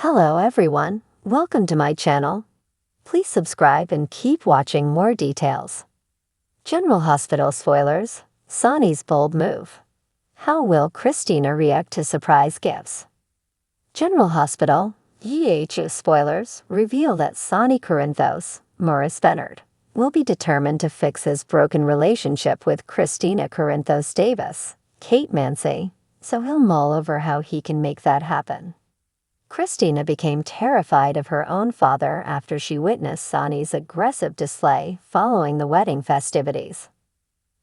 Hello everyone, welcome to my channel. Please subscribe and keep watching more details. General Hospital spoilers, Sonny's bold move. How will Kristina react to surprise gifts? General Hospital, spoilers reveal that Sonny Corinthos, Morris Bennard, will be determined to fix his broken relationship with Kristina Corinthos Davis, Kate Mancy, so he'll mull over how he can make that happen. Kristina became terrified of her own father after she witnessed Sonny's aggressive display following the wedding festivities.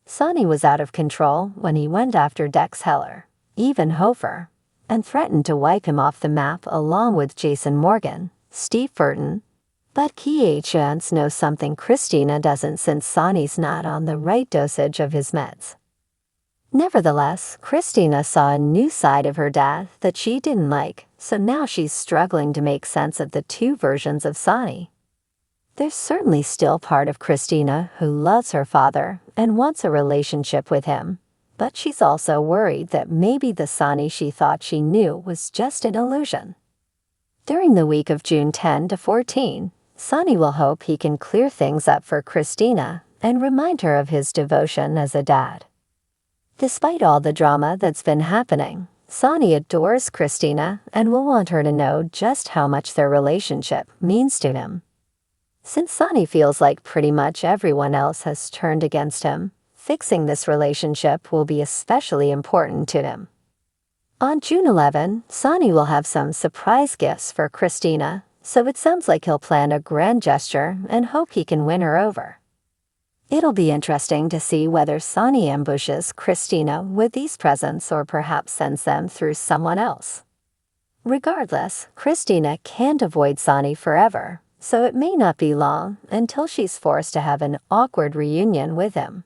Sonny was out of control when he went after Dex Heller, even Hofer, and threatened to wipe him off the map along with Jason Morgan, Steve Burton. But Chance knows something Kristina doesn't since Sonny's not on the right dosage of his meds. Nevertheless, Kristina saw a new side of her dad that she didn't like, so now she's struggling to make sense of the two versions of Sonny. There's certainly still part of Kristina who loves her father and wants a relationship with him, but she's also worried that maybe the Sonny she thought she knew was just an illusion. During the week of June 10 to 14, Sonny will hope he can clear things up for Kristina and remind her of his devotion as a dad. Despite all the drama that's been happening, Sonny adores Kristina and will want her to know just how much their relationship means to him. Since Sonny feels like pretty much everyone else has turned against him, fixing this relationship will be especially important to him. On June 11, Sonny will have some surprise gifts for Kristina, so it sounds like he'll plan a grand gesture and hope he can win her over. It'll be interesting to see whether Sonny ambushes Kristina with these presents or perhaps sends them through someone else. Regardless, Kristina can't avoid Sonny forever, so it may not be long until she's forced to have an awkward reunion with him.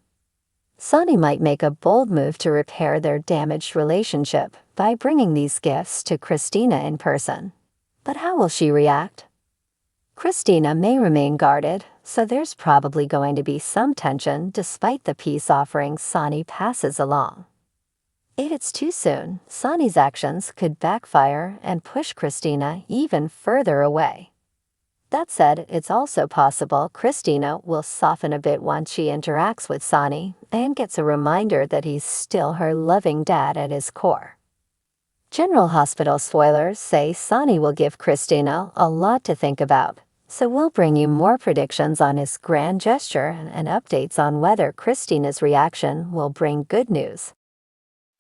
Sonny might make a bold move to repair their damaged relationship by bringing these gifts to Kristina in person. But how will she react? Kristina may remain guarded, so there's probably going to be some tension despite the peace offerings Sonny passes along. If it's too soon, Sonny's actions could backfire and push Kristina even further away. That said, it's also possible Kristina will soften a bit once she interacts with Sonny and gets a reminder that he's still her loving dad at his core. General Hospital spoilers say Sonny will give Kristina a lot to think about, so we'll bring you more predictions on his grand gesture and updates on whether Kristina's reaction will bring good news.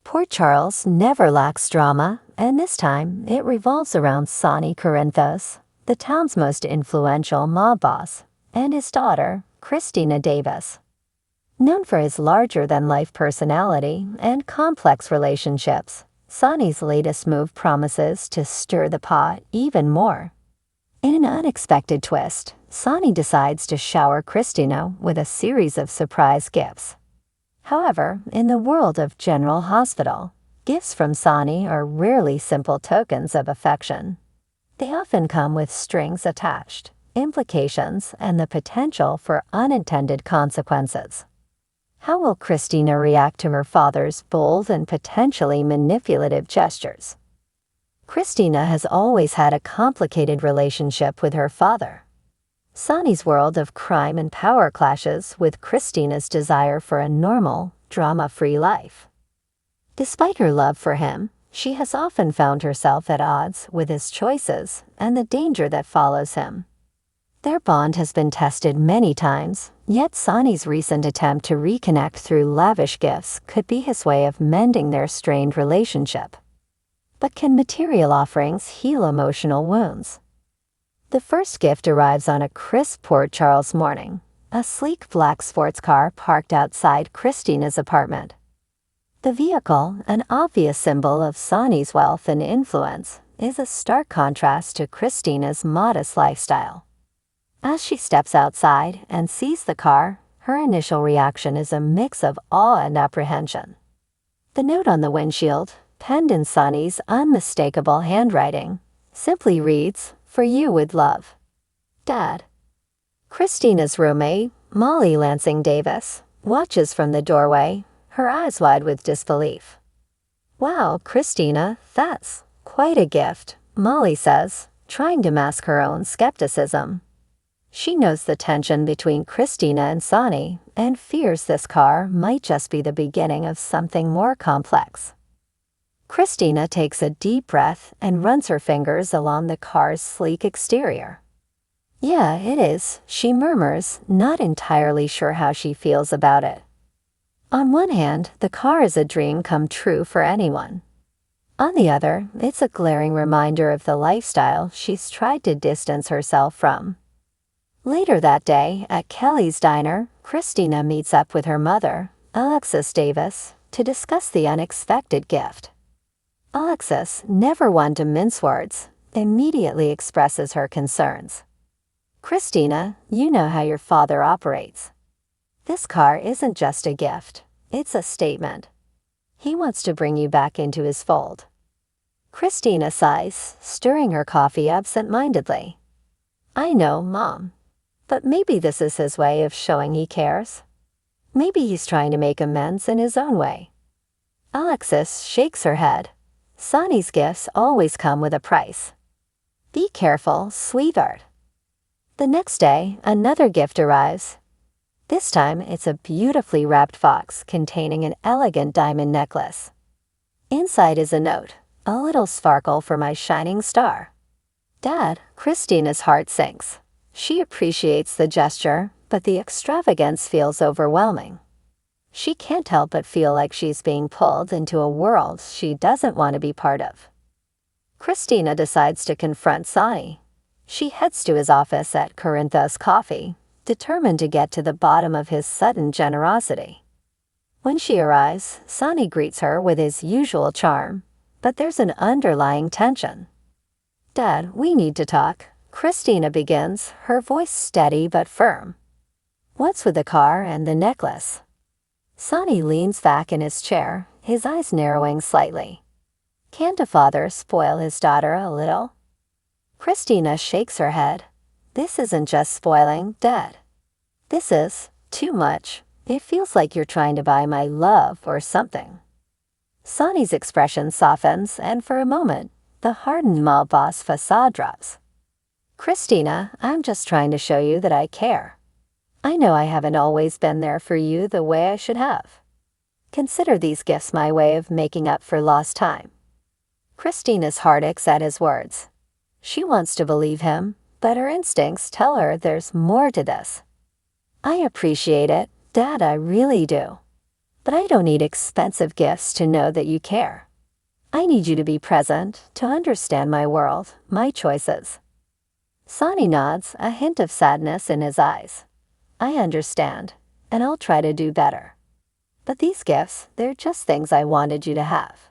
Port Charles never lacks drama, and this time it revolves around Sonny Corinthos, the town's most influential mob boss, and his daughter, Kristina Davis. Known for his larger-than-life personality and complex relationships, Sonny's latest move promises to stir the pot even more. In an unexpected twist, Sonny decides to shower Kristina with a series of surprise gifts. However, in the world of General Hospital, gifts from Sonny are rarely simple tokens of affection. They often come with strings attached, implications, and the potential for unintended consequences. How will Kristina react to her father's bold and potentially manipulative gestures? Kristina has always had a complicated relationship with her father. Sonny's world of crime and power clashes with Kristina's desire for a normal, drama-free life. Despite her love for him, she has often found herself at odds with his choices and the danger that follows him. Their bond has been tested many times, yet Sonny's recent attempt to reconnect through lavish gifts could be his way of mending their strained relationship. But can material offerings heal emotional wounds? The first gift arrives on a crisp Port Charles morning, a sleek black sports car parked outside Kristina's apartment. The vehicle, an obvious symbol of Sonny's wealth and influence, is a stark contrast to Kristina's modest lifestyle. As she steps outside and sees the car, her initial reaction is a mix of awe and apprehension. The note on the windshield, penned in Sonny's unmistakable handwriting, simply reads, "For you with love, Dad." Kristina's roommate, Molly Lansing Davis, watches from the doorway, her eyes wide with disbelief. "Wow, Kristina, that's quite a gift," Molly says, trying to mask her own skepticism. She knows the tension between Kristina and Sonny and fears this car might just be the beginning of something more complex. Kristina takes a deep breath and runs her fingers along the car's sleek exterior. "Yeah, it is," she murmurs, not entirely sure how she feels about it. On one hand, the car is a dream come true for anyone. On the other, it's a glaring reminder of the lifestyle she's tried to distance herself from. Later that day, at Kelly's diner, Kristina meets up with her mother, Alexis Davis, to discuss the unexpected gift. Alexis, never one to mince words, immediately expresses her concerns. "Kristina, you know how your father operates. This car isn't just a gift, it's a statement. He wants to bring you back into his fold." Kristina sighs, stirring her coffee absent-mindedly. "I know, Mom. But maybe this is his way of showing he cares. Maybe he's trying to make amends in his own way." Alexis shakes her head. "Sonny's gifts always come with a price. Be careful, sweetheart." The next day, another gift arrives. This time, it's a beautifully wrapped box containing an elegant diamond necklace. Inside is a note, "A little sparkle for my shining star." "Dad," Kristina's heart sinks. She appreciates the gesture, but the extravagance feels overwhelming. She can't help but feel like she's being pulled into a world she doesn't want to be part of. Kristina decides to confront Sonny. She heads to his office at Corinthos Coffee, determined to get to the bottom of his sudden generosity. When she arrives, Sonny greets her with his usual charm, but there's an underlying tension. "Dad, we need to talk," Kristina begins, her voice steady but firm. "What's with the car and the necklace?" Sonny leans back in his chair, his eyes narrowing slightly. Can't a father spoil his daughter a little? Kristina shakes her head. "This isn't just spoiling, Dad. This is too much. It feels like you're trying to buy my love or something." Sonny's expression softens, and for a moment, the hardened mob boss facade drops. "Kristina, I'm just trying to show you that I care. I know I haven't always been there for you the way I should have. Consider these gifts my way of making up for lost time." Kristina's heart aches at his words. She wants to believe him, but her instincts tell her there's more to this. "I appreciate it, Dad, I really do. But I don't need expensive gifts to know that you care. I need you to be present, to understand my world, my choices." Sonny nods, a hint of sadness in his eyes. "I understand, and I'll try to do better. But these gifts, they're just things I wanted you to have.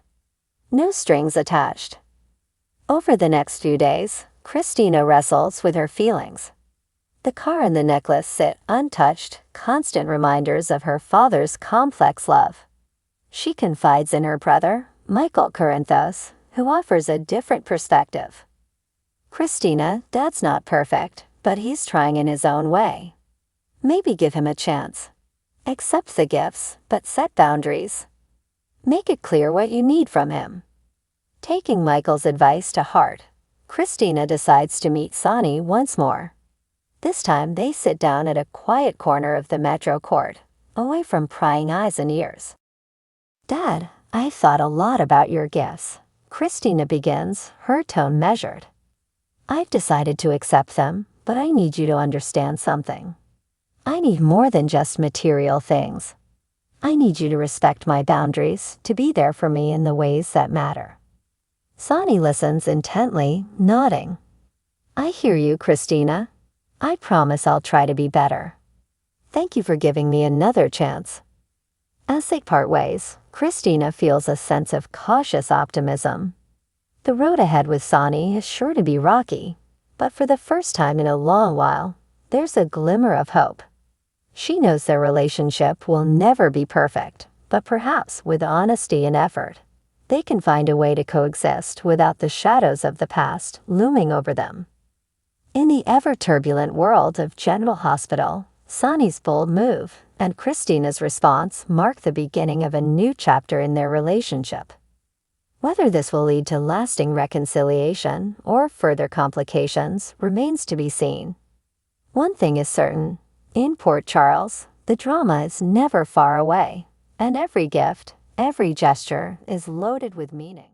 No strings attached." Over the next few days, Kristina wrestles with her feelings. The car and the necklace sit untouched, constant reminders of her father's complex love. She confides in her brother, Michael Corinthos, who offers a different perspective. "Kristina, Dad's not perfect, but he's trying in his own way. Maybe give him a chance. Accept the gifts, but set boundaries. Make it clear what you need from him." Taking Michael's advice to heart, Kristina decides to meet Sonny once more. This time they sit down at a quiet corner of the Metro Court, away from prying eyes and ears. "Dad, I've thought a lot about your gifts," Kristina begins, her tone measured. "I've decided to accept them, but I need you to understand something. I need more than just material things. I need you to respect my boundaries, to be there for me in the ways that matter." Sonny listens intently, nodding. "I hear you, Kristina. I promise I'll try to be better. Thank you for giving me another chance." As they part ways, Kristina feels a sense of cautious optimism. The road ahead with Sonny is sure to be rocky, but for the first time in a long while, there's a glimmer of hope. She knows their relationship will never be perfect, but perhaps with honesty and effort, they can find a way to coexist without the shadows of the past looming over them. In the ever-turbulent world of General Hospital, Sonny's bold move and Kristina's response mark the beginning of a new chapter in their relationship. Whether this will lead to lasting reconciliation or further complications remains to be seen. One thing is certain, in Port Charles, the drama is never far away, and every gift, every gesture is loaded with meaning.